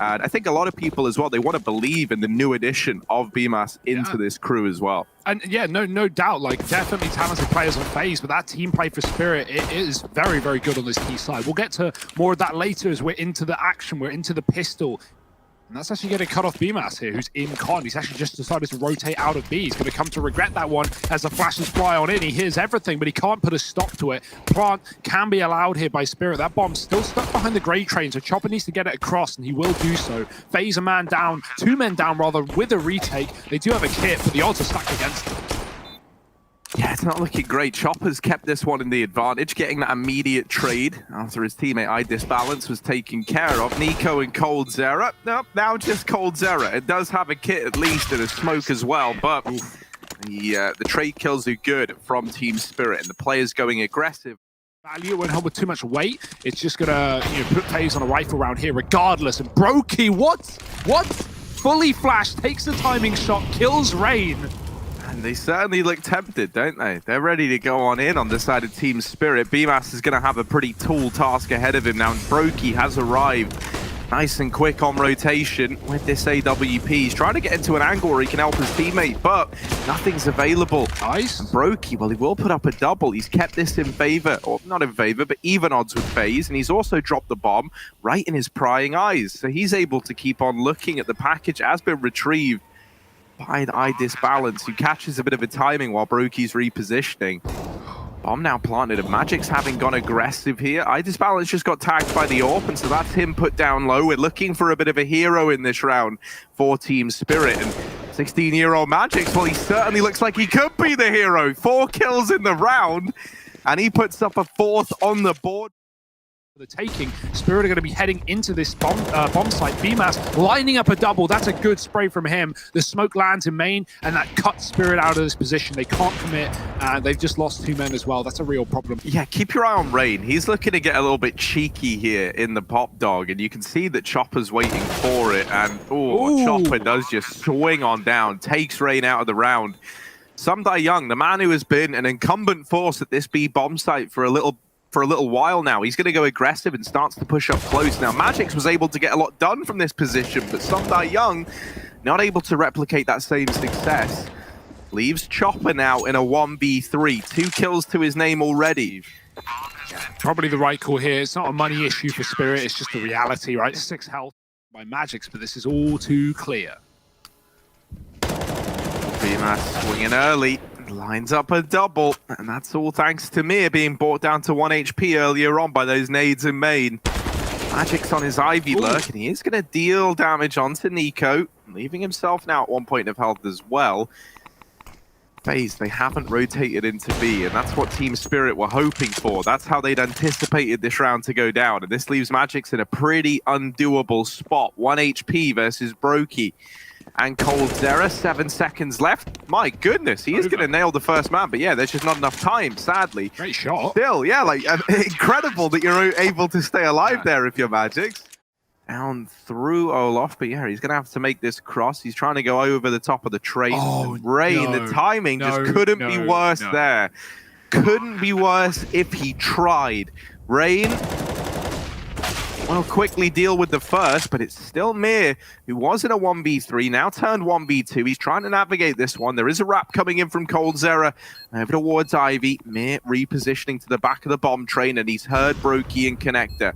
And I think a lot of people as well, they want to believe in the new addition of BMAS into this crew as well. And yeah, no doubt, like definitely talented players on Faze, but that team play for Spirit, it is very, very good on this key side. We'll get to more of that later as we're into the action, we're into the pistol. And that's actually going to cut off BMAS here, who's in con. He's actually just decided to rotate out of B. He's going to come to regret that one as the flashes fly on in. He hears everything, but he can't put a stop to it. Plant can be allowed here by Spirit. That bomb's still stuck behind the Grey Train, so Chopper needs to get it across, and he will do so. Faze a man down, 2 men down rather, with a retake. They do have a kit, but the odds are stacked against them. Yeah, it's not looking great. Chopper's kept this one in the advantage, getting that immediate trade after his teammate iDisbalance was taken care of. niko and coldzera. Nope, now just coldzera. It does have a kit at least and a smoke as well, but the trade kills are good from Team Spirit, and the players going aggressive. Value won't help with too much weight. It's just gonna put Faze on a rifle round here regardless. And Brokey, what? Fully flashed, takes the timing shot, kills Rain. And they certainly look tempted, don't they? They're ready to go on in on the side of Team Spirit. BMAS is going to have a pretty tall task ahead of him now. And Brokey has arrived nice and quick on rotation with this AWP. He's trying to get into an angle where he can help his teammate, but nothing's available. Nice. And Brokey, well, he will put up a double. He's kept this in favor, or not in favor, but even odds with Faze. And he's also dropped the bomb right in his prying eyes. So he's able to keep on looking at the package. It has been retrieved by the iDisbalance, who catches a bit of a timing while Brokey's repositioning. Bomb now planted, and Magic's having gone aggressive here. iDisbalance just got tagged by the AWP, and so that's him put down low. We're looking for a bit of a hero in this round for Team Spirit, and 16-year-old Magic's, well, he certainly looks like he could be the hero. 4 kills in the round, and he puts up a 4th on the board. The taking. Spirit are going to be heading into this bomb site. BMAS lining up a double. That's a good spray from him. The smoke lands in main, and that cuts Spirit out of this position. They can't commit, and they've just lost 2 men as well. That's a real problem. Yeah, keep your eye on Rain. He's looking to get a little bit cheeky here in the pop dog, and you can see that Chopper's waiting for it, and Chopper does just swing on down, takes Rain out of the round. Sumdai Young, the man who has been an incumbent force at this B bomb site for a little while now. He's going to go aggressive and starts to push up close. Now, Magix was able to get a lot done from this position, but Sumdai Young not able to replicate that same success. Leaves Chopper now in a 1v3. 2 kills to his name already. Probably the right call here. It's not a money issue for Spirit. It's just the reality, right? 6 health by Magix, but this is all too clear. BMAS swinging early. Lines up a double, and that's all thanks to Mir being brought down to 1 HP earlier on by those nades in main. Magic's on his Ivy lurk, and he is going to deal damage onto niko, leaving himself now at 1 point of health as well. Faze, they haven't rotated into B, and that's what Team Spirit were hoping for. That's how they'd anticipated this round to go down, and this leaves Magix in a pretty undoable spot. 1 HP versus Brokey. And coldzera, 7 seconds left. My goodness, he is going to nail the first man. But yeah, there's just not enough time, sadly. Great shot. Still, yeah, like incredible that you're able to stay alive there if you're Magix. Down through Olaf, but yeah, he's going to have to make this cross. He's trying to go over the top of the train. Oh, Rain, the timing just couldn't be worse there. Couldn't be worse if he tried. Rain will quickly deal with the first, but it's still Mir, who was in a 1v3, now turned 1v2. He's trying to navigate this one. There is a wrap coming in from coldzera over towards Ivy. Mir repositioning to the back of the bomb train, and he's heard Brokey and Connector.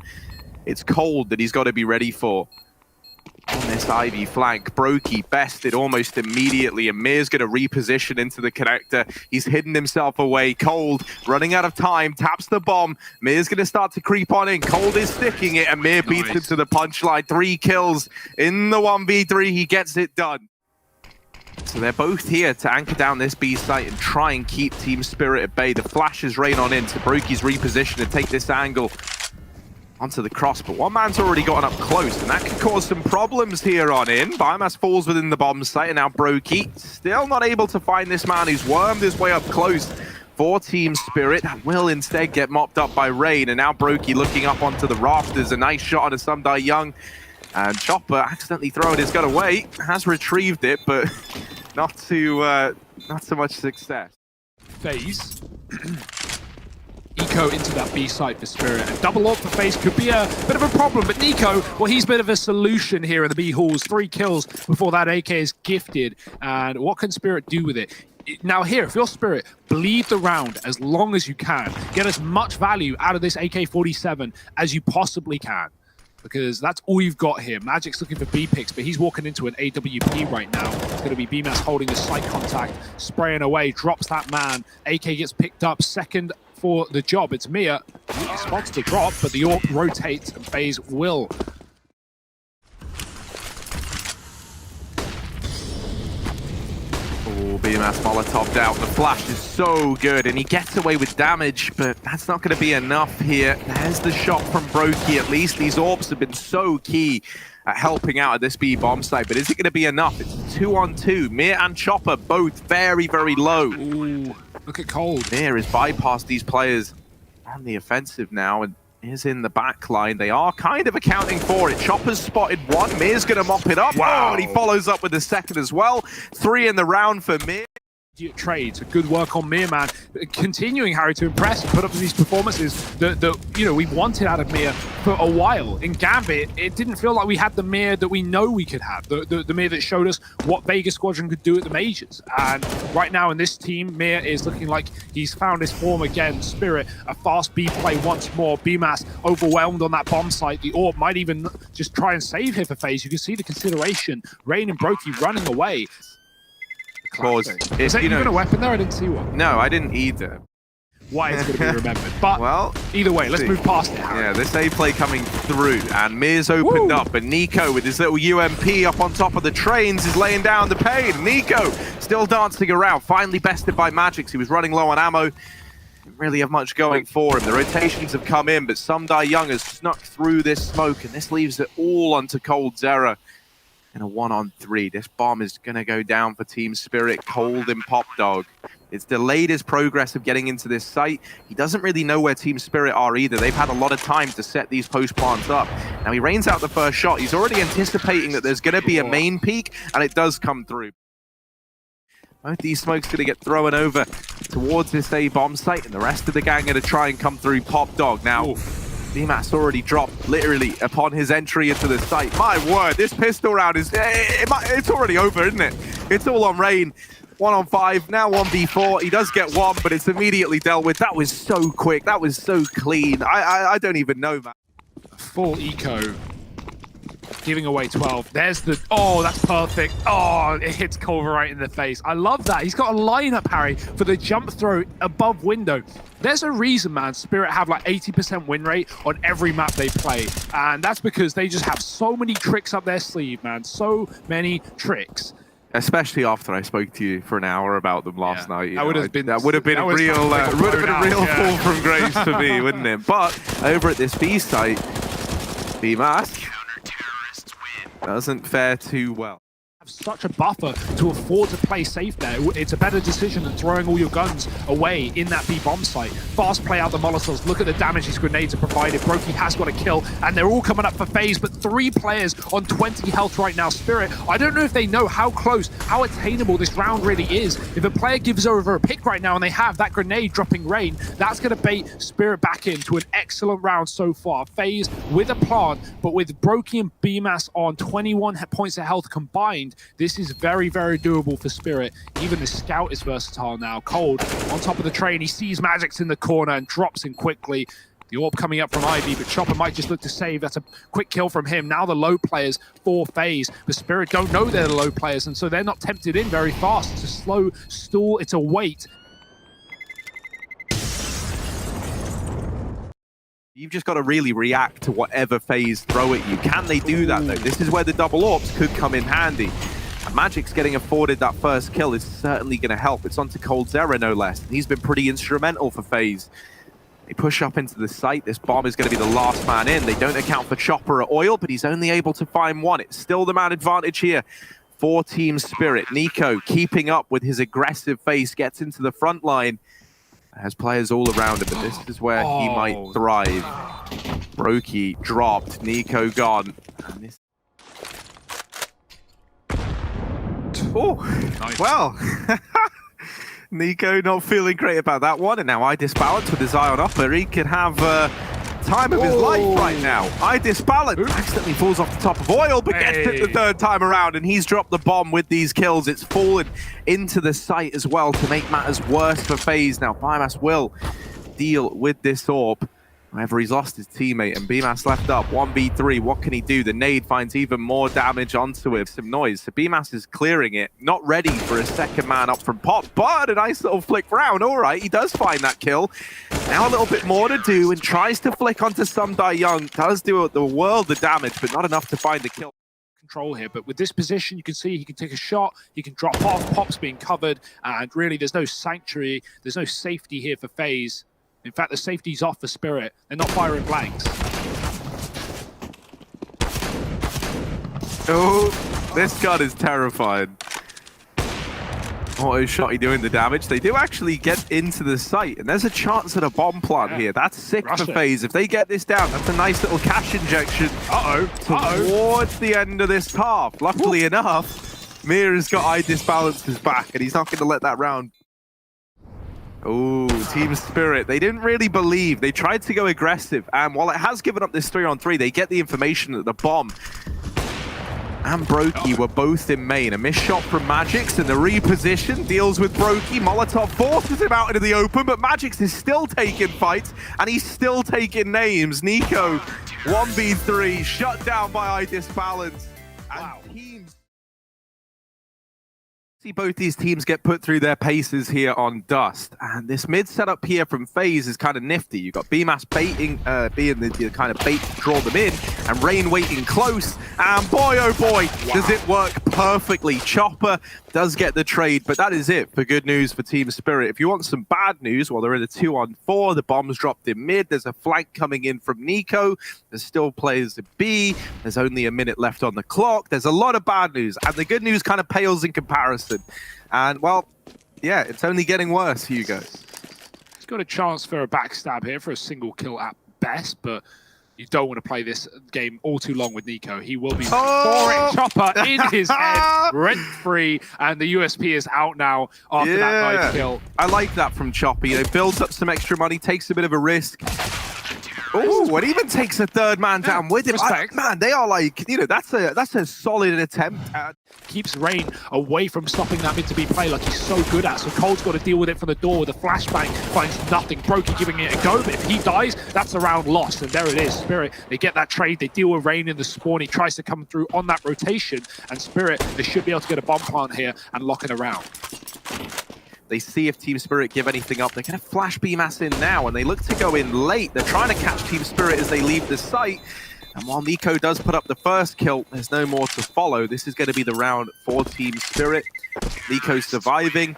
It's cold that he's got to be ready for. On this Ivy flank, Brokey bested almost immediately, and Mir's going to reposition into the connector. He's hidden himself away. Cold, running out of time, taps the bomb. Mir's going to start to creep on in. Cold is sticking it, and Mir beats him to the punchline. 3 kills in the 1v3. He gets it done. So they're both here to anchor down this B site and try and keep Team Spirit at bay. The flashes rain on in, so Brokey's reposition to take this angle onto the cross, but one man's already gotten up close, and that could cause some problems here on in. BioMass falls within the bomb site, and now Brokey still not able to find this man who's wormed his way up close for Team Spirit. That will instead get mopped up by Rain, and now Brokey looking up onto the rafters. A nice shot on a Sumdai Young, and Chopper accidentally throwing his gun away. Has retrieved it, but not so much success. Faze. He niko into that B site for Spirit. And double AWP for FaZe could be a bit of a problem, but niko, well, he's a bit of a solution here in the B halls. 3 kills before that AK is gifted. And what can Spirit do with it? Now here, if you're Spirit, bleed the round as long as you can. Get as much value out of this AK-47 as you possibly can. Because that's all you've got here. Magic's looking for B picks, but he's walking into an AWP right now. It's going to be BMAS holding the sight contact, spraying away, drops that man. AK gets picked up, second for the job. It's Mia. He spots the drop, but the AWP rotates and FaZe will. Oh, BMAS Molotov out. The flash is so good, and he gets away with damage, but that's not going to be enough here. There's the shot from Brokey, at least. These AWPs have been so key at helping out at this B bomb site, but is it going to be enough? It's 2-on-2. Mir and Chopper both very, very low. Ooh, look at Cold. Mir has bypassed these players on the offensive now, and is in the back line. They are kind of accounting for it. Chopper's spotted one. Mir's going to mop it up. Wow, and he follows up with the second as well. 3 in the round for Mir. Trades, good work on Mir, man. Continuing, Harry, to impress and put up these performances that you know we wanted out of Mir for a while. In Gambit, it didn't feel like we had the Mir that we know we could have, the Mir that showed us what Vegas Squadron could do at the majors. And right now in this team, Mir is looking like he's found his form again. Spirit, a fast B play once more. BMAS overwhelmed on that bomb site. The AWP might even just try and save here for FaZe. You can see the consideration. Rain and Brokey running away. Claws. Is that even a weapon there? I didn't see one. No, I didn't either. Why it's going to be remembered. But well, either way, let's move past it, Harry. Yeah, this A play coming through, and Mir's opened up, and niko with his little UMP up on top of the trains is laying down the pain. niko still dancing around, finally bested by Magix. He was running low on ammo. Didn't really have much going for him. The rotations have come in, but Some Die Young has snuck through this smoke, and this leaves it all onto coldzera. In a 1-on-3, this bomb is going to go down for Team Spirit. Cold in Pop Dog. It's delayed his progress of getting into this site. He doesn't really know where Team Spirit are either. They've had a lot of time to set these post plants up. Now he rains out the first shot. He's already anticipating that there's going to be a main peak, and it does come through. Both these smokes going to get thrown over towards this A bomb site, and the rest of the gang going to try and come through Pop Dog. Now, BMAS already dropped literally upon his entry into the site. My word, this pistol round is, it's already over, isn't it? It's all on Rain. 1-on-5, now 1v4. He does get one, but it's immediately dealt with. That was so quick. That was so clean. I don't even know, man. Full eco. Giving away 12. There's the... Oh, that's perfect. Oh, it hits Culver right in the face. I love that. He's got a lineup, Harry, for the jump throw above window. There's a reason, man, Spirit have like 80% win rate on every map they play. And that's because they just have so many tricks up their sleeve, man. So many tricks. Especially after I spoke to you for an hour about them last night. That would have been a real fall from grace for me, wouldn't it? But over at this B site, BMAS doesn't fare too well. Have such a buffer to afford to play safe there. It's a better decision than throwing all your guns away in that B bomb site. Fast play out the Molotovs. Look at the damage these grenades have provided. Brokey has got a kill, and they're all coming up for FaZe, but 3 players on 20 health right now. Spirit, I don't know if they know how close, how attainable this round really is. If a player gives over a pick right now and they have that grenade dropping Rain, that's going to bait Spirit back into an excellent round so far. FaZe with a plant, but with Brokey and BMAS on 21 points of health combined, this is very, very doable for Spirit. Even the scout is versatile now. Cold on top of the train. He sees Magix in the corner and drops in quickly. The AWP coming up from Ivy, but Chopper might just look to save. That's a quick kill from him. Now the low players for FaZe. The Spirit don't know they're the low players, and so they're not tempted in very fast. It's a slow stall. It's a wait. You've just got to really react to whatever FaZe throw at you. Can they do that, though? This is where the double AWPs could come in handy. And Magic's getting afforded that first kill is certainly going to help. It's onto coldzera, no less. And he's been pretty instrumental for FaZe. They push up into the site. This bomb is going to be the last man in. They don't account for Chopper or Oil, but he's only able to find one. It's still the man advantage here for Team Spirit. niko keeping up with his aggressive face, gets into the front line. Has players all around him, but this is where he might thrive. Brokey dropped, niko gone. And this... Oh, nice. Well, niko not feeling great about that one, and now I disbalance with his eye on upper. He could have time of his life right now. I disbalance accidentally falls off the top of oil, but gets it the third time around, and he's dropped the bomb with these kills. It's fallen into the site as well to make matters worse for FaZe. Now Bymas will deal with this orb. However, he's lost his teammate, and BMAS left up 1v3. What can he do? The nade finds even more damage onto him. Some noise. So BMAS is clearing it, not ready for a second man up from Pop, but a nice little flick round. All right, he does find that kill. Now a little bit more to do, and tries to flick onto some Die Young. Does do the world of damage, but not enough to find the kill. Control here, but with this position, you can see he can take a shot, he can drop off, Pop's being covered, and really there's no sanctuary, there's no safety here for FaZe. In fact, the safety's off for Spirit. They're not firing blanks. Oh, this gun is terrifying. Auto shot, doing the damage. They do actually get into the site, and there's a chance at a bomb plant here. That's sick for FaZe. If they get this down, that's a nice little cash injection. Towards the end of this half. Luckily enough, Mir has got eye disbalances back, and he's not going to let that round. Oh, Team Spirit. They didn't really believe. They tried to go aggressive, and while it has given up this 3-on-3, they get the information that the bomb and Brokey were both in main. A missed shot from Magix, and the reposition deals with Brokey. Molotov forces him out into the open, but Magix is still taking fights, and he's still taking names. niko, 1v3, shut down by eye disbalance. And teams... See both these teams get put through their paces here on Dust, and this mid setup here from FaZe is kind of nifty. You've got BMAS baiting, being the kind of bait to draw them in, and Rain waiting close, and boy oh boy, does it work perfectly. Chopper does get the trade, but that is it for good news for Team Spirit. If you want some bad news, well, they're in a 2-on-4, the bomb's dropped in mid, there's a flank coming in from niko, there's still players to B, there's only a minute left on the clock, there's a lot of bad news, and the good news kind of pales in comparison. And, well, yeah, it's only getting worse, Hugo. He's got a chance for a backstab here for a single kill at best, but you don't want to play this game all too long with niko. He will be pouring Chopper in his head, rent-free, and the USP is out now after that nice kill. I like that from Choppy. You know, builds up some extra money, takes a bit of a risk. Oh, it even takes a third man down with him. Man, they are like, you know, that's a solid attempt. Keeps Rain away from stopping that mid to be play like he's so good at. So Cold's got to deal with it from the door with a flashbang, finds nothing. Brokey giving it a go, but if he dies, that's a round lost. And there it is. Spirit, they get that trade. They deal with Rain in the spawn. He tries to come through on that rotation. And Spirit, they should be able to get a bomb plant here and lock it around. They see if Team Spirit give anything up. They're going to flash BMAS in now, and they look to go in late. They're trying to catch Team Spirit as they leave the site. And while niko does put up the first kill, there's no more to follow. This is going to be the round for Team Spirit. niko's surviving.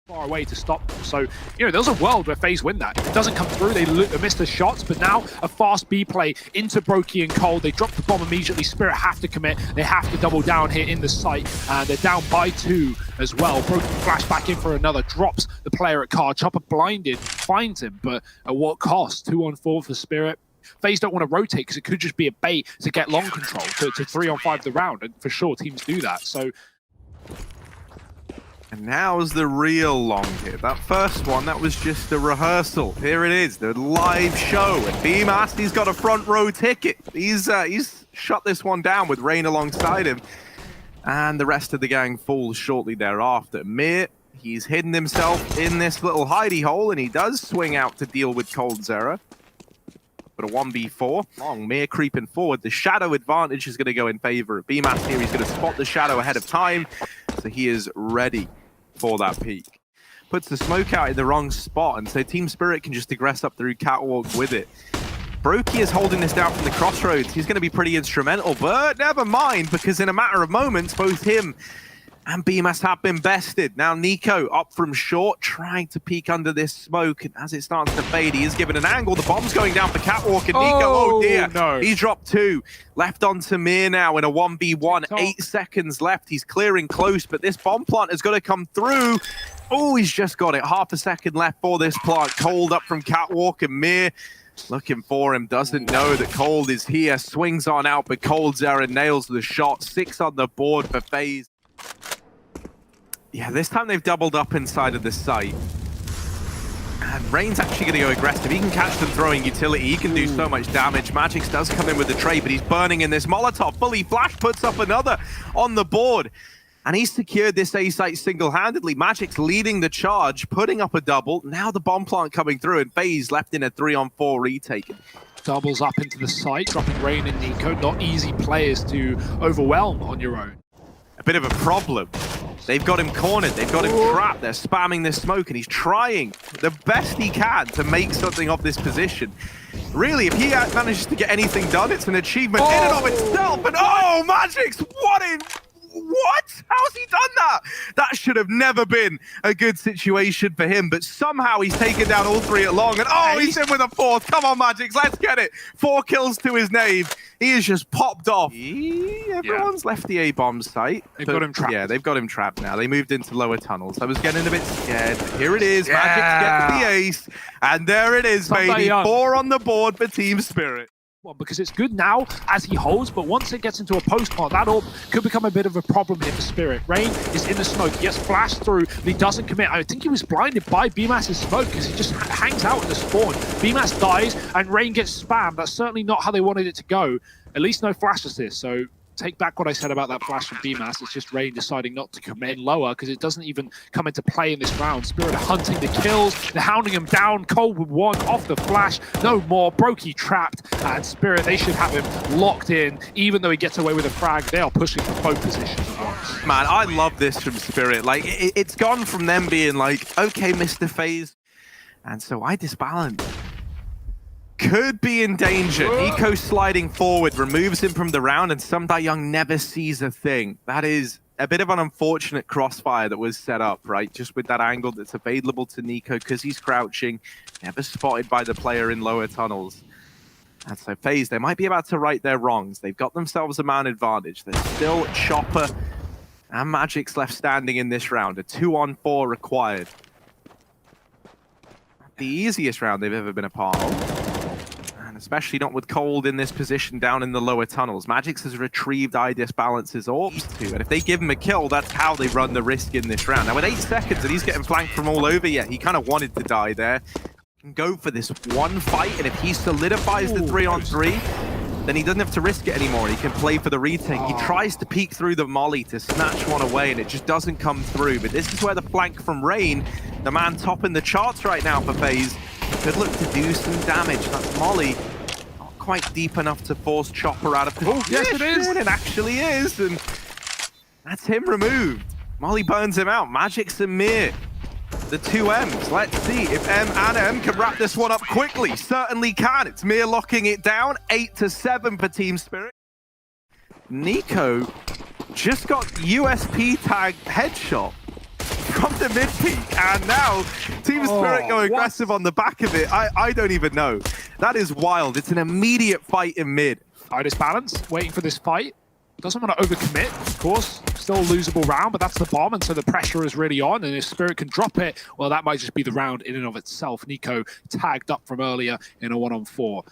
Far away to stop them. So, you know, there's a world where FaZe win that. If it doesn't come through, they miss the shots, but now a fast B play into Brokey and Cold. They drop the bomb immediately. Spirit have to commit. They have to double down here in the site, and they're down by 2 as well. Brokey flash back in for another, drops the player at car. Chopper blinded, finds him, but at what cost? 2-on-4 for Spirit. FaZe don't want to rotate because it could just be a bait to get long control, to 3-on-5 the round, and for sure teams do that. So. And now's the real long hit. That first one, that was just a rehearsal. Here it is, the live show. And BMAS, he's got a front row ticket. He's shut this one down with Rain alongside him. And the rest of the gang falls shortly thereafter. Mir, he's hidden himself in this little hidey hole, and he does swing out to deal with coldzera. But a 1v4. Long, Mir creeping forward. The shadow advantage is going to go in favor of BMAS here. He's going to spot the shadow ahead of time. So he is ready for that peak. Puts the smoke out in the wrong spot, and so Team Spirit can just aggress up through catwalk with it. Brokey is holding this down from the crossroads. He's going to be pretty instrumental, but never mind, because in a matter of moments, both him and BMAS have been bested. Now niko up from short, trying to peek under this smoke, and as it starts to fade, he is given an angle. The bomb's going down for catwalk, and niko, oh dear, no. He dropped 2. Left on to Mir now in a 1v1. 8 seconds left. He's clearing close, but this bomb plant is going to come through. Oh, he's just got it. Half a second left for this plant. Cold up from catwalk, and Mir looking for him. Doesn't know that Cold is here. Swings on out, but coldzera nails the shot. 6 on the board for FaZe. Yeah, this time they've doubled up inside of the site. And Rain's actually going to go aggressive. He can catch them throwing utility. He can do so much damage. Magix does come in with the trade, but he's burning in this Molotov. Fully Flash puts up another on the board. And he's secured this A site single-handedly. Magix leading the charge, putting up a double. Now the bomb plant coming through, and Faze left in a 3-on-4 retake. Doubles up into the site, dropping Rain and niko. Not easy players to overwhelm on your own. A bit of a problem. They've got him cornered, they've got him trapped, they're spamming this smoke, and he's trying the best he can to make something of this position. Really, if he manages to get anything done, it's an achievement in and of itself. And oh, Magix, what? How's he done that? That should have never been a good situation for him, but somehow he's taken down all three at long, and oh, he's in with a fourth. Come on, Magix, let's get it. 4 kills to his name. He is just popped off. Everyone's left the A-bomb site. They've got him trapped. Yeah, they've got him trapped now. They moved into lower tunnels. I was getting a bit scared. Here it is. Magix gets the ace. And there it is, baby. 4 on the board for Team Spirit. Well, because it's good now as he holds, but once it gets into a post plant, that orb could become a bit of a problem here for Spirit. Rain is in the smoke. He gets flashed through, but he doesn't commit. I think he was blinded by BMAS's smoke because he just hangs out in the spawn. BMAS dies, and Rain gets spammed. That's certainly not how they wanted it to go. At least no flash assist, so take back what I said about that flash from BMAS. It's just Rain deciding not to commit lower because it doesn't even come into play in this round. Spirit are hunting the kills. They're hounding him down. Cold with 1 off the flash. No more. Brokey trapped. And Spirit, they should have him locked in. Even though he gets away with a frag, they are pushing for both positions at once. Man, I love this from Spirit. Like, it's gone from them being like, okay, Mr. Faze. And so I disbalance. Could be in danger. niko sliding forward, removes him from the round, and Young never sees a thing. That is a bit of an unfortunate crossfire that was set up, right? Just with that angle that's available to niko because he's crouching, never spotted by the player in lower tunnels. And so Faze, they might be about to right their wrongs. They've got themselves a man advantage. There's still Chopper and Magix left standing in this round. A 2-on-4 required. The easiest round they've ever been a part of. Especially not with Cold in this position down in the lower tunnels. Magix has retrieved I disbalances orbs too, and if they give him a kill, that's how they run the risk in this round. Now with 8 seconds and he's getting flanked from all over, yeah, he kind of wanted to die there. He can go for this one fight, and if he solidifies the 3-on-3, then he doesn't have to risk it anymore. He can play for the retake. He tries to peek through the molly to snatch one away, and it just doesn't come through. But this is where the flank from Rain, the man topping the charts right now for Faze, could look to do some damage. That's molly. Not quite deep enough to force Chopper out of position. Oh, yes, it is. It actually is. And that's him removed. Molly burns him out. Magix and Mir. The 2 M's. Let's see if M and M can wrap this one up quickly. Certainly can. It's Mir locking it down. 8-7 for Team Spirit. niko just got USP tag headshot from the mid peak, and now Team Spirit go aggressive on the back of it. I don't even know. That is wild. It's an immediate fight in mid. I disbalance, waiting for this fight. Doesn't want to overcommit, of course. Still a losable round, but that's the bomb, and so the pressure is really on, and if Spirit can drop it, well, that might just be the round in and of itself. niko tagged up from earlier in a 1-on-4.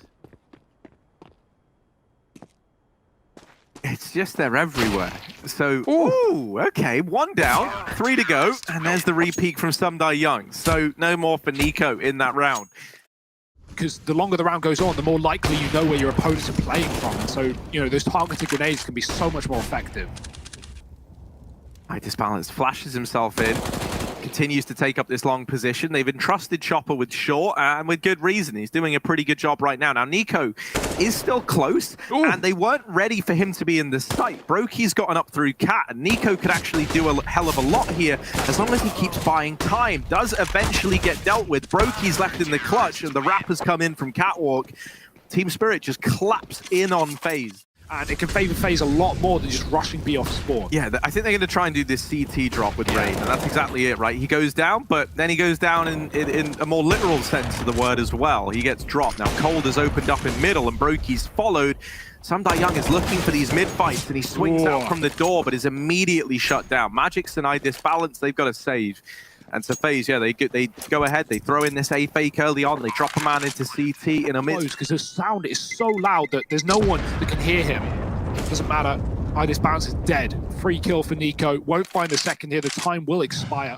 It's just they're everywhere. So, ooh, okay, 1 down, 3 to go, and there's the re-peak from Young. So no more for niko in that round. Because the longer the round goes on, the more likely you know where your opponents are playing from. And so, you know, those targeted grenades can be so much more effective. I disbalance, flashes himself in, continues to take up this long position. They've entrusted Chopper with short, and with good reason. He's doing a pretty good job right now. Now, niko is still close, and they weren't ready for him to be in the site. Brokey's gotten up through Cat, and niko could actually do a hell of a lot here, as long as he keeps buying time. Does eventually get dealt with. Brokey's left in the clutch, and the rappers come in from Catwalk. Team Spirit just claps in on Faze. And it can favor Faze a lot more than just rushing B off spawn. Yeah, I think they're going to try and do this CT drop with Rain, and that's exactly it, right? He goes down, but then he goes down in a more literal sense of the word as well. He gets dropped. Now, Cold has opened up in middle, and Brokey's followed. Young is looking for these mid-fights, and he swings out from the door, but is immediately shut down. Magix and I disbalance, they've got to save. And so Faze, yeah, they go ahead, they throw in this A fake early on, they drop a man into CT in a mid. Because the sound is so loud that there's no one that can hear him. Doesn't matter. This bounce is dead. Free kill for niko. Won't find the second here. The time will expire.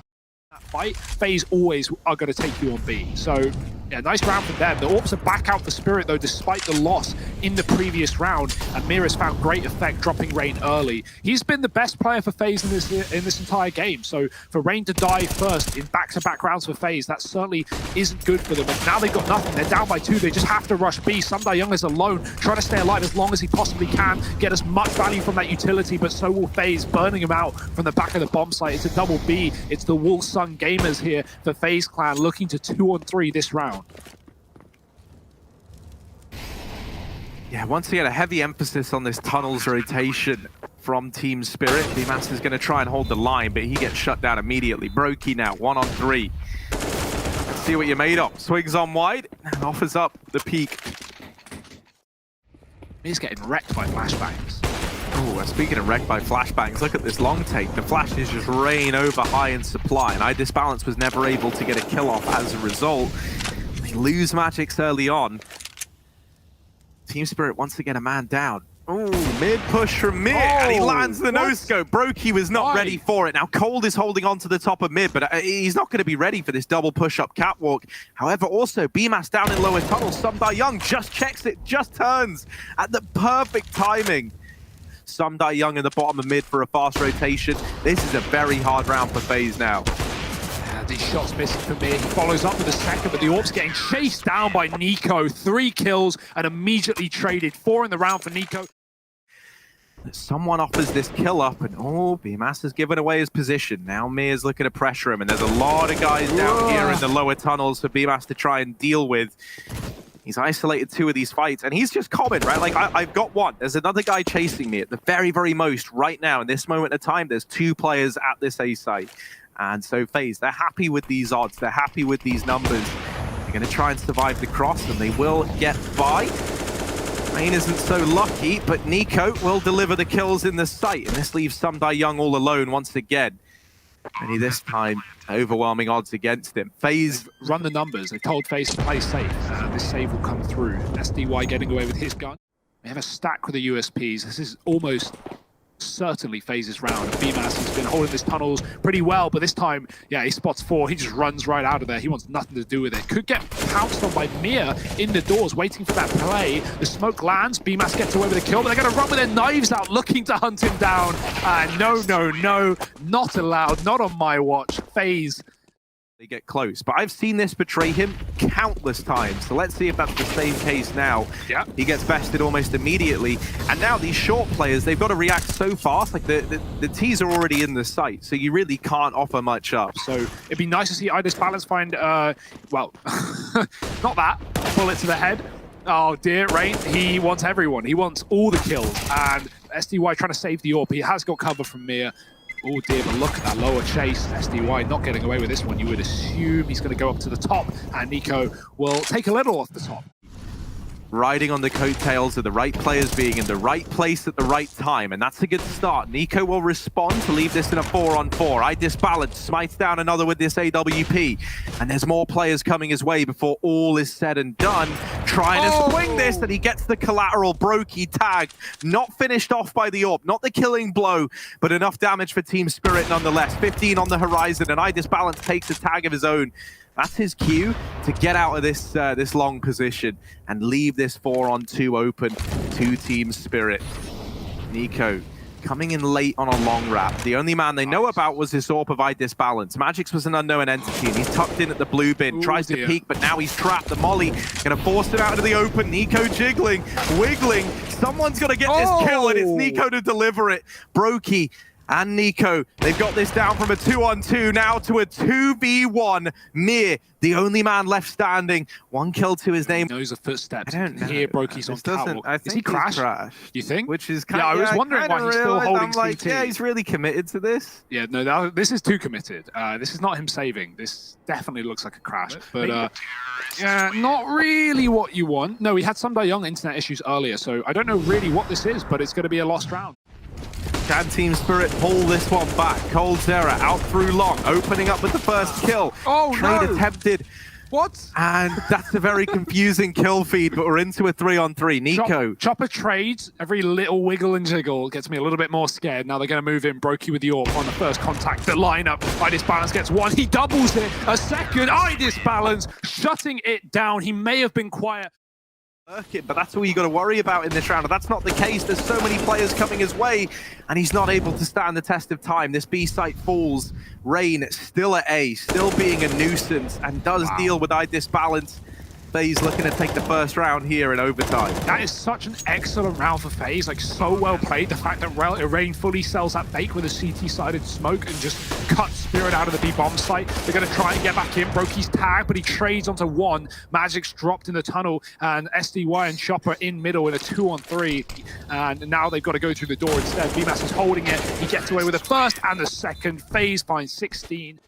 That fight, FaZe always are going to take you on B. So, yeah, nice round for them. The Orps are back out for Spirit, though, despite the loss in the previous round. And MIBR has found great effect dropping Rain early. He's been the best player for FaZe in this entire game. So, for Rain to die first in back-to-back rounds for FaZe, that certainly isn't good for them. And now they've got nothing. They're down by 2. They just have to rush B. Young is alone, trying to stay alive as long as he possibly can, get as much value from that utility, but so will FaZe, burning him out from the back of the bomb site. It's a double B. It's the Wolfsung Gamers here for FaZe Clan, looking to 2-on-3 this round. Yeah, once again, a heavy emphasis on this tunnels rotation from Team Spirit. bmaster is going to try and hold the line, but he gets shut down immediately. Brokey now, 1-on-3. Let's see what you're made of. Swings on wide and offers up the peak. He's getting wrecked by flashbangs. Oh, speaking of wrecked by flashbangs, look at this long take. The flashes just rain over high in supply, and Disbalance was never able to get a kill off as a result. They lose Magix early on. Team Spirit wants to get a man down. Ooh, mid push from mid, and he lands the no-scope. Brokey was not ready for it. Now, Cold is holding on to the top of mid, but he's not going to be ready for this double push-up catwalk. However, also, bmaster down in lower tunnel. Young just checks it, just turns at the perfect timing. Young in the bottom of mid for a fast rotation. This is a very hard round for FaZe now. These shots missing for me. He follows up with a second, but the Orps getting chased down by niko. 3 kills and immediately traded. 4 in the round for niko. Someone offers this kill up, and bmaster's given away his position. Now Mir's looking to pressure him, and there's a lot of guys down here in the lower tunnels for bmaster to try and deal with. He's isolated 2 of these fights, and he's just common, right? Like, I've got 1. There's another guy chasing me at the very, very most right now. In this moment of time, there's 2 players at this A site. And so FaZe, they're happy with these odds. They're happy with these numbers. They're going to try and survive the cross, and they will get by. Rain isn't so lucky, but niko will deliver the kills in the site. And this leaves Young all alone once again. And this time, overwhelming odds against him. FaZe They've run the numbers. They told FaZe to play safe. This save will come through. SDY getting away with his gun. They have a stack with the USPs. This is almost certainly FaZe's round. bmaster's been holding his tunnels pretty well, but this time, yeah, he spots 4. He just runs right out of there. He wants nothing to do with it. Could get pounced on by MIBR in the doors, waiting for that play. The smoke lands. bmaster gets away with a kill, but they're going to run with their knives out, looking to hunt him down. No, not allowed. Not on my watch. FaZe. They get close, but I've seen this betray him countless times. So let's see if that's the same case now. Yeah. He gets bested almost immediately. And now these short players, they've got to react so fast. Like the T's are already in the site, so you really can't offer much up. So it'd be nice to see Disbalance find, well, not that, bullet to the head. Oh dear, Rain, he wants everyone. He wants all the kills. And SDY trying to save the AWP. He has got cover from MIBR. Oh dear, but look at that lower chase. SDY not getting away with this one. You would assume he's going to go up to the top, and niko will take a little off the top. Riding on the coattails of the right players being in the right place at the right time, and that's a good start. niko will respond to leave this in a 4-on-4. Disbalance smites down another with this AWP, and there's more players coming his way before all is said and done. Trying to swing this, and he gets the collateral. Brokey tagged, not finished off by the AWP, not the killing blow, but enough damage for Team Spirit nonetheless. 15 on the horizon, and Disbalance takes a tag of his own. That's his cue to get out of this this long position and leave this 4-on-2 open to Team Spirit. niko coming in late on a long wrap. The only man they know about was this AWP of Disbalance. Magix was an unknown entity, and he's tucked in at the blue bin, tries to peek, but now he's trapped. The molly gonna force him out into the open. niko jiggling, wiggling. Someone's gonna get this kill, and it's niko to deliver it. Brokey and niko, they've got this down from a 2-on-2 now to a 2v1. MIBR, the only man left standing. 1 kill to his name. He knows the footsteps. I don't know. Here, Brokey's on catwalk. I think Is he crashed? You think? Which is kind of, of, I was wondering why he's still holding like, CT. yeah, he's really committed to this. Yeah, no, this is too committed. This is not him saving. This definitely looks like a crash. But yeah, not really what you want. No, we had Young internet issues earlier, so I don't know really what this is, but it's going to be a lost round. Can Team Spirit pull this one back? coldzera out through long, opening up with the first kill. Trade attempted What? And that's a very confusing kill feed, but we're into a 3-on-3. niko. Chopper trades, every little wiggle and jiggle gets me a little bit more scared. Now they're going to move in. Brokey with the AWP on the first contact. The lineup. Idisbalance gets one. He doubles it. A second. Idisbalance shutting it down. He may have been quiet. But that's all you got to worry about in this round. And that's not the case. There's so many players coming his way, and he's not able to stand the test of time. This B site falls. Rain still at A, still being a nuisance, and does deal with Idisbalance. FaZe looking to take the first round here in overtime. That is such an excellent round for FaZe, like so well played. The fact that Rain fully sells that fake with a CT-sided smoke and just cuts Spirit out of the B-bomb site. They're going to try and get back in. Brokey's tag, but he trades onto one. Magic's dropped in the tunnel, and SDY and Chopper in middle in a 2-on-3. And now they've got to go through the door instead. BMAS is holding it. He gets away with the first and the second. FaZe finds 16.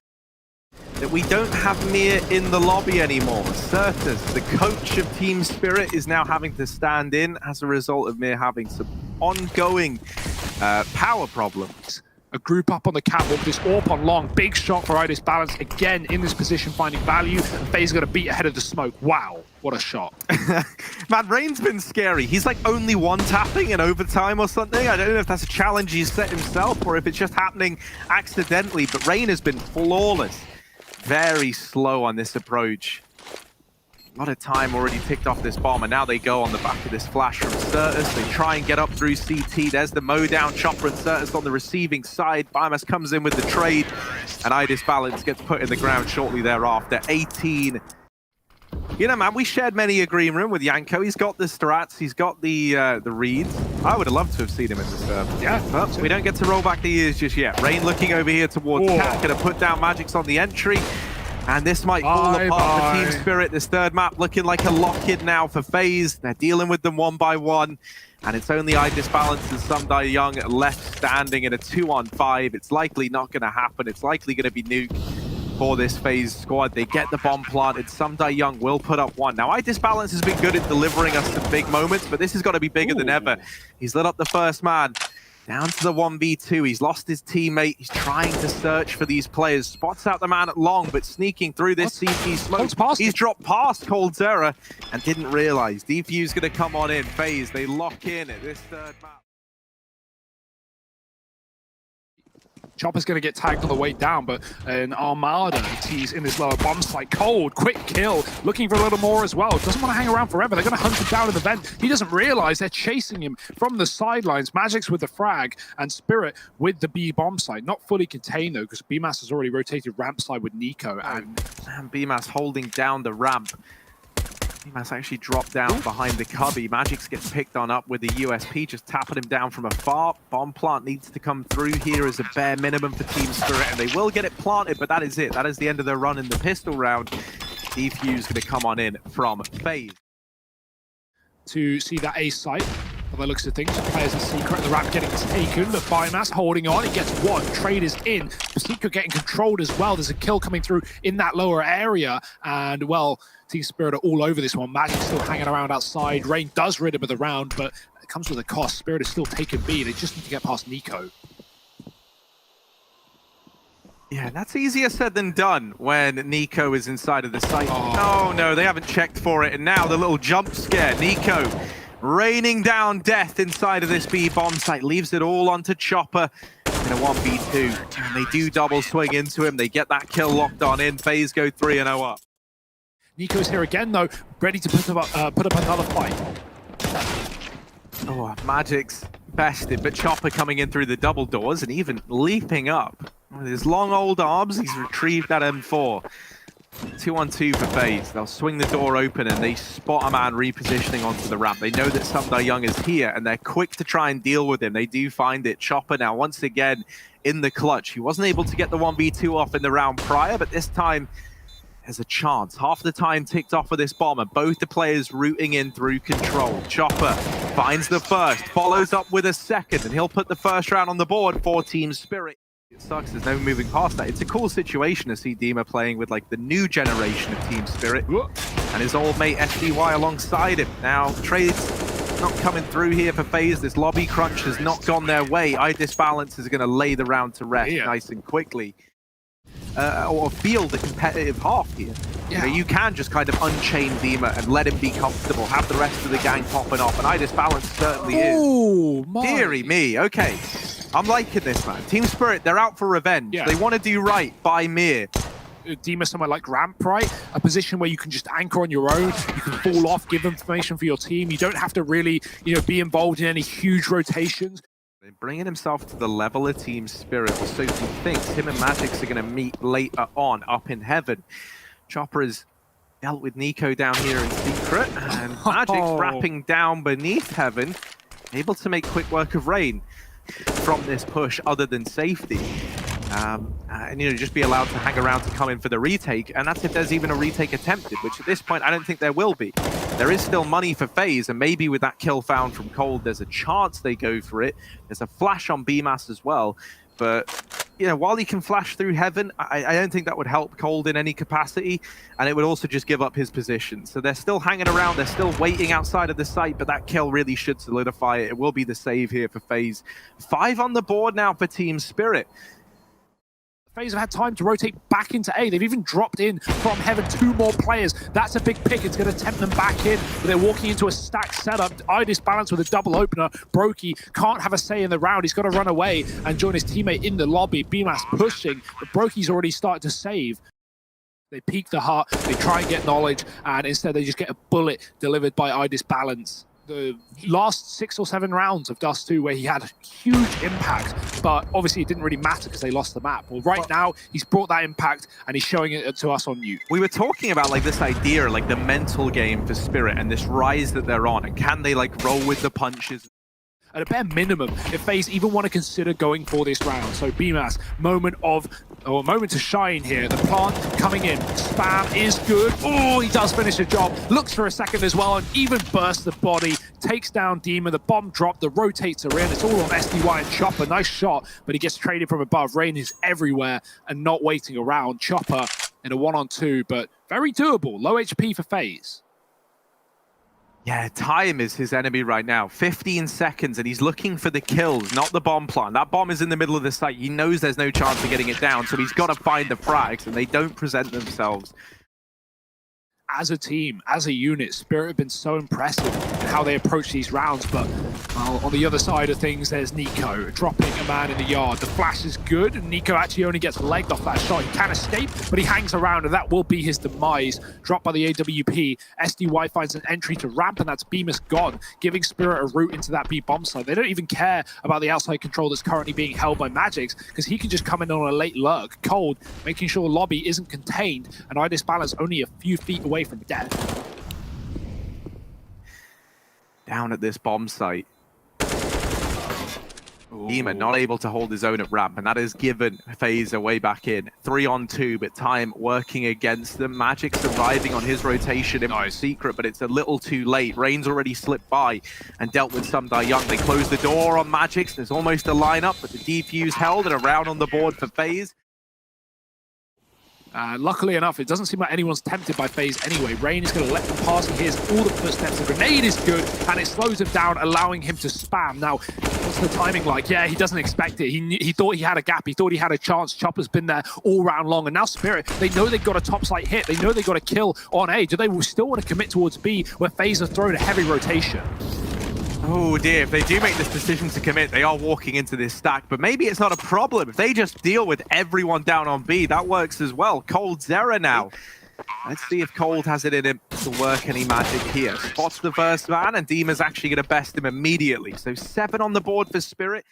That we don't have Mir in the lobby anymore. Certus, the coach of Team Spirit, is now having to stand in as a result of Mir having some ongoing power problems. A group up on the catwalk, this AWP on long, big shot for Idisbalance, again in this position finding value, and FaZe got to beat ahead of the smoke. Wow, what a shot. Man, Rain's been scary. He's like only one-tapping in overtime or something. I don't know if that's a challenge he's set himself or if it's just happening accidentally, but Rain has been flawless. Very slow on this approach. A lot of time already ticked off this bomb, and now they go on the back of this flash from Certus. They try and get up through CT. There's the mow down. Chopper and Certus on the receiving side. BMAS comes in with the trade, and Idisbalance gets put in the ground shortly thereafter. 18. You know, man, we shared many a green room with Yanko. He's got the strats, he's got the reads. I would have loved to have seen him in the serve. Yeah, but we don't get to roll back the years just yet. Rain looking over here towards Cat, gonna put down Magics on the entry. And this might fall apart for Team Spirit. This third map looking like a lock-in now for FaZe. They're dealing with them one by one. And it's only Idisbalance and Sundai Young left standing in a 2-on-5. It's likely not going to happen. It's likely going to be nuke for this FaZe squad. They get the bomb planted. Sundai Young will put up one. Now, Idisbalance has been good at delivering us some big moments, but this has got to be bigger than ever. He's lit up the first man. Down to the 1v2. He's lost his teammate. He's trying to search for these players. Spots out the man at long, but sneaking through this CT smoke. He's dropped past coldzera and didn't realize. Defuse going to come on in. FaZe, they lock in at this third map. Chopper's going to get tagged on the way down, but an Armada tees in this lower bomb site. Cold, quick kill, looking for a little more as well. Doesn't want to hang around forever. They're going to hunt him down in the vent. He doesn't realize they're chasing him from the sidelines. Magic's with the frag and Spirit with the B bomb site. Not fully contained though, because BMAS has already rotated ramp side with niko. And BMAS holding down the ramp. BMAS actually dropped down behind the cubby. Magix gets picked on up with the USP, just tapping him down from afar. Bomb plant needs to come through here as a bare minimum for Team Spirit, and they will get it planted, but that is it. That is the end of their run in the pistol round. Defuse going to come on in from FaZe. To see that A site, by the looks of things, players in secret, the ramp getting taken, but BMAS holding on, he gets one, trade is in, Secret getting controlled as well. There's a kill coming through in that lower area, and well, Team Spirit are all over this one. Magic still hanging around outside. Rain does rid him of the round, but it comes with a cost. Spirit is still taking B. They just need to get past niko. Yeah, that's easier said than done when niko is inside of the site. Oh no, they haven't checked for it, and now the little jump scare. niko raining down death inside of this B bomb site, leaves it all onto Chopper in a 1v2. And they do double swing into him. They get that kill locked on in. FaZe go 3-0 up. niko's here again though, ready to put up another fight. Oh, Magic's bested, but Chopper coming in through the double doors and even leaping up. With his long old arms, he's retrieved that M4. 2-on-2 for FaZe. They'll swing the door open and they spot a man repositioning onto the ramp. They know that Sundai Young is here and they're quick to try and deal with him. They do find it. Chopper now once again in the clutch. He wasn't able to get the 1v2 off in the round prior, but this time there's a chance. Half the time ticked off for this bomber. Both the players rooting in through control. Chopper finds the first, follows up with a second, and he'll put the first round on the board for Team Spirit. It sucks, there's no moving past that. It's a cool situation to see Dima playing with like the new generation of Team Spirit and his old mate SDY alongside him. Now, trades not coming through here for FaZe. This lobby crunch has not gone their way. Idisbalance is going to lay the round to rest nice and quickly. or field a competitive half here. Yeah. You can just kind of unchain Dima and let him be comfortable, have the rest of the gang popping off, and iDisbalance certainly is. My. Deary me, okay. I'm liking this, man. Team Spirit, they're out for revenge. Yeah. They want to do right by Mir. Dima somewhere like ramp, right? A position where you can just anchor on your own, you can fall off, give information for your team. You don't have to really, be involved in any huge rotations. Bringing himself to the level of Team Spirit, or so he thinks. Him and Magix are going to meet later on up in heaven. Chopper has dealt with niko down here in secret, and Magix wrapping down beneath heaven, able to make quick work of Rain from this push other than safety. And just be allowed to hang around to come in for the retake, and that's if there's even a retake attempted, which at this point I don't think there will be. There is still money for FaZe, and maybe with that kill found from Cold, there's a chance they go for it. There's a flash on BMAS as well, but while he can flash through heaven, I don't think that would help Cold in any capacity, and it would also just give up his position. So they're still hanging around, they're still waiting outside of the site, but that kill really should solidify it. It will be the save here for FaZe. 5 on the board now for Team Spirit. FaZe have had time to rotate back into A. They've even dropped in from heaven 2 more players. That's a big pick. It's going to tempt them back in. But they're walking into a stacked setup. iDisbalance with a double opener. Brokey can't have a say in the round. He's got to run away and join his teammate in the lobby. BMAS pushing, but Brokey's already started to save. They peek the heart, they try and get knowledge, and instead they just get a bullet delivered by iDisbalance. The last 6 or 7 rounds of Dust 2 where he had a huge impact, but obviously it didn't really matter because they lost the map. Well, right now, he's brought that impact and he's showing it to us on mute. We were talking about this idea, the mental game for Spirit and this rise that they're on, and can they roll with the punches? At a bare minimum, if FaZe even want to consider going for this round. So BMAS, moment to shine here. The plant coming in. Spam is good. Oh, he does finish the job. Looks for a second as well and even bursts the body. Takes down Dima. The bomb drop. The rotates are in. It's all on SDY and Chopper. Nice shot, but he gets traded from above. Rain is everywhere and not waiting around. Chopper in a 1-on-2, but very doable. Low HP for FaZe. Yeah, time is his enemy right now. 15 seconds, and he's looking for the kills, not the bomb plant. That bomb is in the middle of the site. He knows there's no chance of getting it down, so he's got to find the frags, and they don't present themselves. As a team, as a unit, Spirit have been so impressive in how they approach these rounds, but on the other side of things, there's niko dropping a man in the yard. The flash is good, and niko actually only gets legged off that shot. He can escape, but he hangs around, and that will be his demise. Dropped by the AWP. SDY finds an entry to ramp, and that's BMAS gone, giving Spirit a route into that B bomb site. They don't even care about the outside control that's currently being held by Magix, because he can just come in on a late lurk. Cold, making sure the lobby isn't contained, and iDisbalance only a few feet away from death. Down at this bomb site. Dima not able to hold his own at ramp, and that has given FaZe a way back in. 3-on-2, but time working against them. Magic surviving on his rotation in secret, but it's a little too late. Rain's already slipped by and dealt with some Die Young. They close the door on Magix. There's almost a lineup, but the defuse held and a round on the board for FaZe. Luckily enough, it doesn't seem like anyone's tempted by FaZe anyway. Rain is going to let them pass. He hears all the footsteps. The grenade is good, and it slows him down, allowing him to spam. Now, what's the timing like? Yeah, he doesn't expect it. He thought he had a gap. He thought he had a chance. Chopper's been there all round long, and now Spirit, they know they've got a top site hit. They know they've got a kill on A. Do they still want to commit towards B, where FaZe are throwing a heavy rotation? Oh dear, if they do make this decision to commit, they are walking into this stack, but maybe it's not a problem. If they just deal with everyone down on B, that works as well. coldzera now. Let's see if Cold has it in him to work any magic here. Spots the first man, and Dima's actually going to best him immediately. So 7 on the board for Spirit.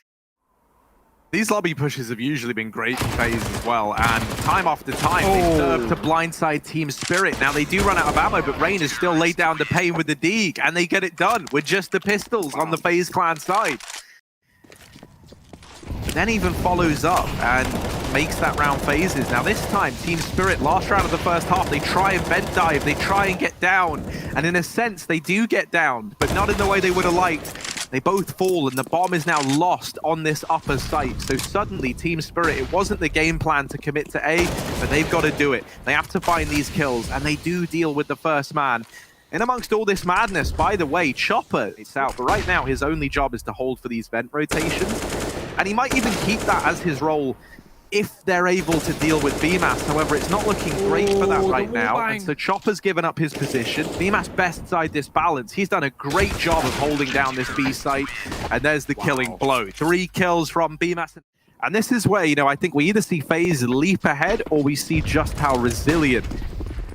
These lobby pushes have usually been great for FaZe as well, and time after time, they serve to blindside Team Spirit. Now, they do run out of ammo, but Rain is still laid down the pain with the Dig, and they get it done with just the pistols on the FaZe Clan side. But then even follows up and makes that round phases. Now, this time, Team Spirit, last round of the first half, they try and vent dive, they try and get down, and in a sense, they do get down, but not in the way they would have liked. They both fall, and the bomb is now lost on this upper site. So suddenly, Team Spirit, it wasn't the game plan to commit to A, but they've got to do it. They have to find these kills, and they do deal with the first man. In amongst all this madness, by the way, Chopper is out, but right now his only job is to hold for these vent rotations. And he might even keep that as his role if they're able to deal with BMAS. However, it's not looking great for that right now. And so Chopper's given up his position. BMAS best side this balance. He's done a great job of holding down this B site. And there's the killing blow. 3 kills from BMAS. And this is where, you know, I think we either see FaZe leap ahead or we see just how resilient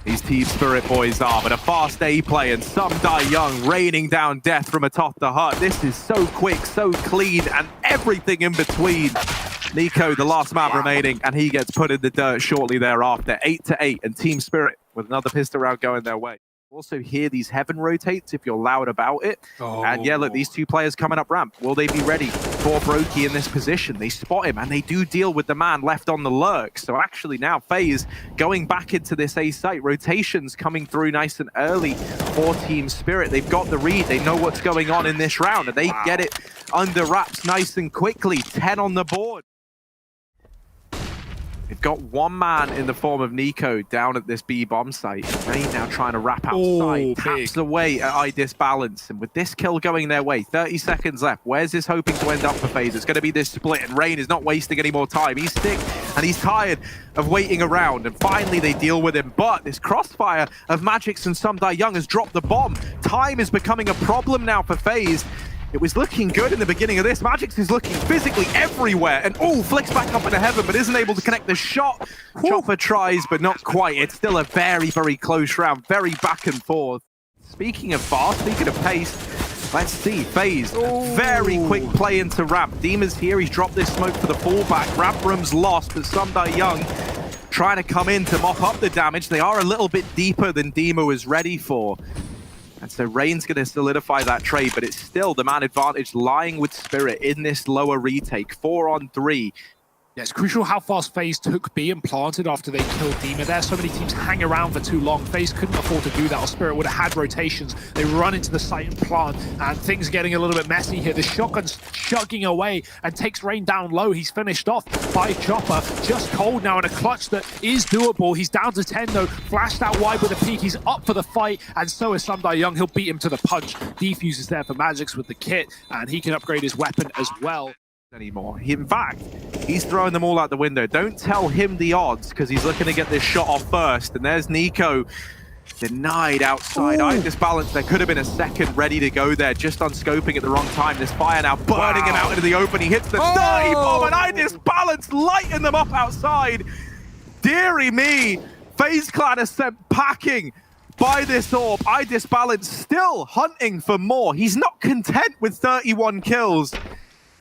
these Team Spirit boys are. But a fast A play and some die young, raining down death from atop the hut. This is so quick, so clean, and everything in between. niko, the last man remaining, and he gets put in the dirt shortly thereafter. 8-8, and Team Spirit with another pistol round going their way. Also hear these heaven rotates if you're loud about it. And yeah, look, these two players coming up ramp. Will they be ready for Brokey in this position? They spot him, and they do deal with the man left on the lurk. So actually now FaZe going back into this A site. Rotations coming through nice and early for Team Spirit. They've got the read. They know what's going on in this round, and they get it under wraps nice and quickly. 10 on the board. They've got one man in the form of niko down at this B bomb site. Rain now trying to wrap outside, taps away at I disbalance. And with this kill going their way, 30 seconds left. Where's this hoping to end up for FaZe? It's going to be this split, and Rain is not wasting any more time. He's sick and he's tired of waiting around. And finally they deal with him. But this crossfire of Magix and Some Die Young has dropped the bomb. Time is becoming a problem now for FaZe. It was looking good in the beginning of this. Magix is looking physically everywhere. And flicks back up into heaven, but isn't able to connect the shot. Chopper tries, but not quite. It's still a very, very close round. Very back and forth. Speaking of fast, speaking of pace, let's see. FaZe, very quick play into ramp. Dima's here. He's dropped this smoke for the fallback. Ramp room's lost, but Some Die Young trying to come in to mop up the damage. They are a little bit deeper than Dima was ready for. And so Rain's going to solidify that trade, but it's still the man advantage lying with Spirit in this lower retake. 4-on-3. Yeah, it's crucial how fast FaZe took B and planted after they killed Dima there. So many teams hang around for too long. FaZe couldn't afford to do that, or Spirit would have had rotations. They run into the site and plant, and things are getting a little bit messy here. The shotgun's chugging away and takes Rain down low. He's finished off by Chopper. Just cold now in a clutch that is doable. He's down to 10 though, flashed out wide with a peek. He's up for the fight, and so is Some Die Young. He'll beat him to the punch. Defuse is there for Magix with the kit, and he can upgrade his weapon as well. Anymore. In fact, he's throwing them all out the window. Don't tell him the odds, because he's looking to get this shot off first. And there's niko denied outside. I disbalance. There could have been a second ready to go there, just on scoping at the wrong time. This fire now burning him out into the open. He hits the 30 bomb, and I disbalance, lighting them up outside. Deary me, FaZe Clan is sent packing by this orb. I disbalance still hunting for more. He's not content with 31 kills.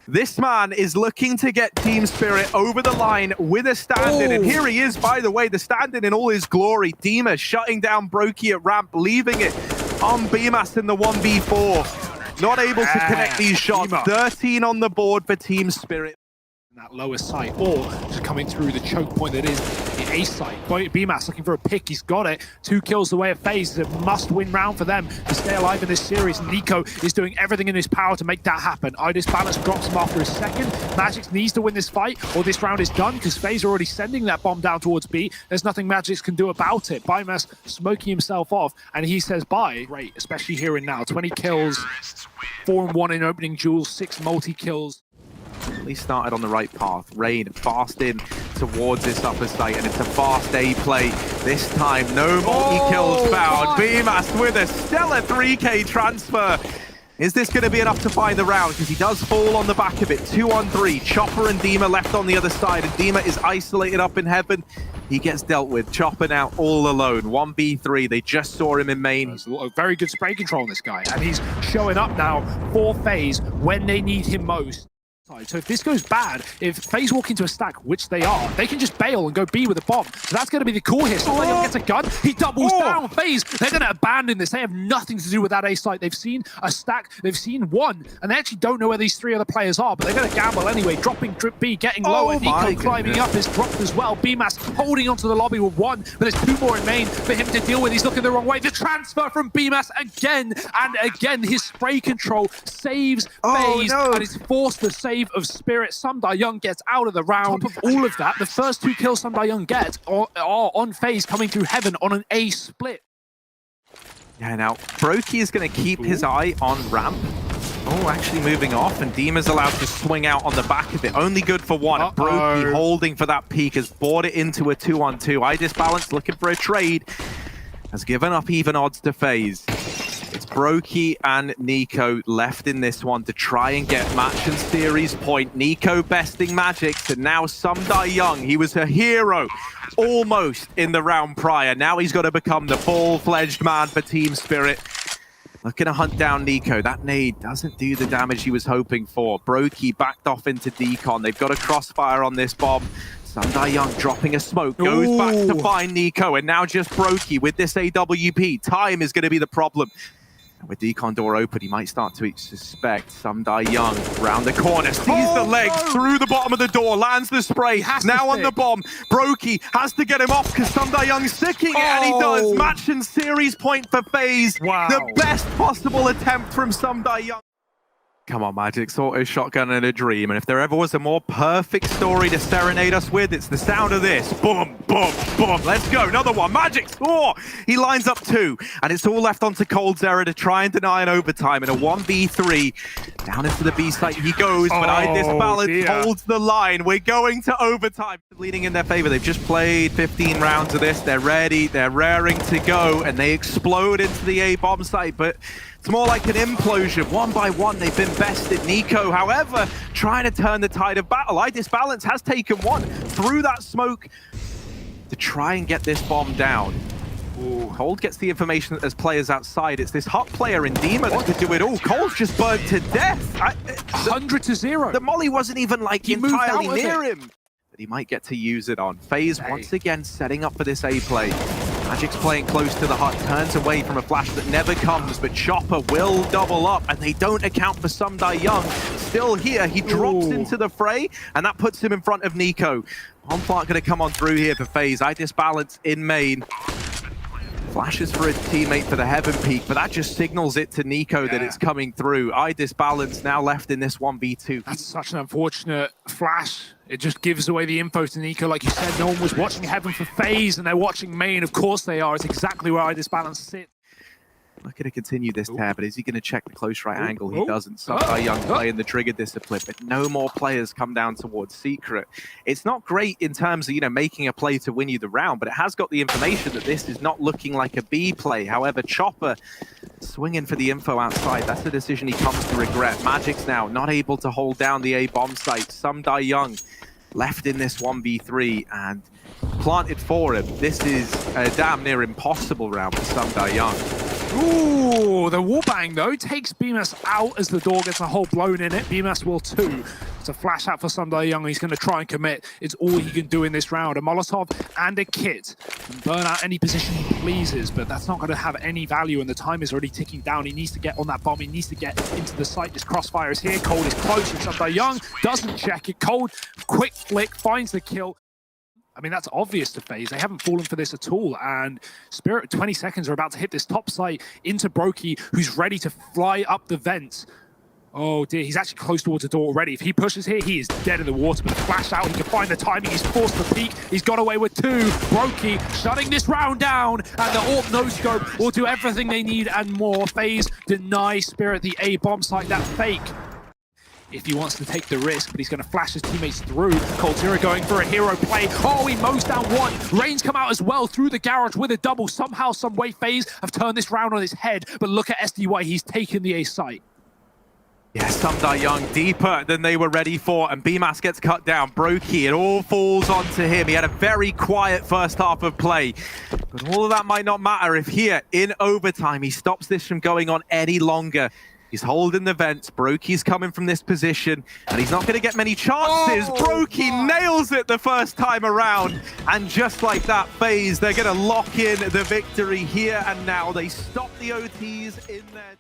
This man is looking to get Team Spirit over the line with a stand-in. And here he is, by the way, the stand-in in all his glory. Dima shutting down Brokey at ramp, leaving it on BMAS in the 1v4. Not able to connect these shots. 13 on the board for Team Spirit. That lower site, or just coming through the choke point that is the A site. BMAS looking for a pick, he's got it. 2 kills away at FaZe. It's a must-win round for them to stay alive in this series. niko is doing everything in his power to make that happen. I disbalance drops him after a second. Magix needs to win this fight, or this round is done, because FaZe are already sending that bomb down towards B. There's nothing Magix can do about it. BMAS smoking himself off, and he says bye. Great, especially here and now. 20 kills, 4-1 in opening duels, 6 multi-kills. He started on the right path. Rain fast in towards this upper site, and it's a fast A play. This time, no multi-kills found. BMAS with a stellar 3K transfer. Is this going to be enough to find the round? Because he does fall on the back of it. 2-on-3. Chopper and Dima left on the other side, and Dima is isolated up in heaven. He gets dealt with. Chopper now all alone. 1v3. They just saw him in main. There's a very good spray control on this guy, and he's showing up now for FaZe when they need him most. So if this goes bad, if FaZe walk into a stack, which they are, they can just bail and go B with a bomb. So that's going to be the call here. Some Young gets a gun, he doubles down. FaZe, they're going to abandon this. They have nothing to do with that A site. They've seen a stack, they've seen one, and they actually don't know where these 3 other players are, but they're going to gamble anyway. Dropping drip B, getting lower. niko climbing up is dropped as well. BMAS holding onto the lobby with 1, but there's 2 more in main for him to deal with. He's looking the wrong way. The transfer from BMAS again and again. His spray control saves FaZe and is forced to save of Spirit. Some Die Young gets out of the round. All of that, the first 2 kills Some Die Young gets are on FaZe coming through heaven on an A split. Yeah, now Brokey is going to keep his eye on ramp. Oh, actually moving off, and Dima's allowed to swing out on the back of it. Only good for one. Brokey holding for that peak has brought it into a 2-on-2. iDisbalance looking for a trade. Has given up even odds to Faze. It's Brokey and niko left in this one to try and get match and series point. niko besting Magics, and now Sumdai Young. He was a hero almost in the round prior. Now he's got to become the full-fledged man for Team Spirit. Looking to hunt down niko. That nade doesn't do the damage he was hoping for. Brokey backed off into decon. They've got a crossfire on this bomb. Sumdai Young dropping a smoke, goes back to find niko, and now just Brokey with this AWP. Time is going to be the problem. And with decon door open, he might start to suspect Sumdai Young round the corner, sees the legs through the bottom of the door, lands the spray, now on the bomb. Brokey has to get him off because Sumdai Young's sticking it, and he does. Match and series point for Faze. Wow. The best possible attempt from Sumdai Young. Come on, Magic's auto shotgun in a dream, and if there ever was a more perfect story to serenade us with, it's the sound of this. Boom, boom, boom. Let's go. Another one. Magic's. Oh, he lines up two, and it's all left onto coldzera to try and deny an overtime in a 1v3. Down into the B site he goes, but iDisbalance holds the line. We're going to overtime. Leading in their favor. They've just played 15 rounds of this. They're ready. They're raring to go, and they explode into the A bomb site, but it's more like an implosion. One by one, they've been bested. niko, however, trying to turn the tide of battle. iDisbalance has taken one through that smoke to try and get this bomb down. Cold gets the information that there's players outside. It's this hot player in Dima that could do it all. Cold's just burned to death. 100-0. The molly wasn't even like entirely near him. But he might get to use it on. Faze once again setting up for this A play. Magic's playing close to the hut, turns away from a flash that never comes, but Chopper will double up, and they don't account for Sumdai Young. Still here, he drops into the fray, and that puts him in front of niko. Onplant going to come on through here for Faze. iDisbalance in main. Flashes for his teammate for the heaven peak, but that just signals it to niko that it's coming through. iDisbalance now left in this 1v2. That's such an unfortunate flash. It just gives away the info to niko. Like you said, no one was watching heaven for Faze, and they're watching main. Of course they are. It's exactly where iDisbalance sits. Looking to continue this tear, but is he going to check the close right angle? He doesn't. Sumdai Young playing the trigger discipline, but no more players come down towards Secret. It's not great in terms of, making a play to win you the round, but it has got the information that this is not looking like a B play. However, Chopper swinging for the info outside. That's the decision he comes to regret. Magic's now not able to hold down the A bomb site. Sumdai Young left in this 1v3 and planted for him. This is a damn near impossible round for Sumdai Young. Ooh, the wallbang though takes BMS out as the door gets a hole blown in it. BMS will too. It's a flash out for Sumdai Young. He's going to try and commit. It's all he can do in this round. A Molotov and a kit can burn out any position he pleases, but that's not going to have any value, and the time is already ticking down. He needs to get on that bomb. He needs to get into the site. This crossfire is here. Cold is close, and Sumdai Young doesn't check it. Cold, quick flick, finds the kill. I mean, that's obvious to Faze. They haven't fallen for this at all. And Spirit, 20 seconds, are about to hit this top site into Brokey, who's ready to fly up the vent. Oh dear, he's actually close towards the door already. If he pushes here, he is dead in the water. But the flash out, he can find the timing. He's forced the peak. He's got away with two. Brokey shutting this round down. And the AWP no-scope will do everything they need and more. Faze denies Spirit the A bomb site. That fake. If he wants to take the risk, but he's going to flash his teammates through. coldzera going for a hero play. Oh, he mows down one. Rain's come out as well through the garage with a double. Somehow, some way, Faze have turned this round on his head. But look at SDY, he's taken the A site. Yeah, Sumdai Young deeper than they were ready for, and BMAS gets cut down. Brokey, it all falls onto him. He had a very quiet first half of play, but all of that might not matter if here, in overtime, he stops this from going on any longer. He's holding the vents. Brokey's coming from this position, and he's not going to get many chances. Brokey nails it the first time around, and just like that, Faze, they're going to lock in the victory here and now. They stop the OTs in their...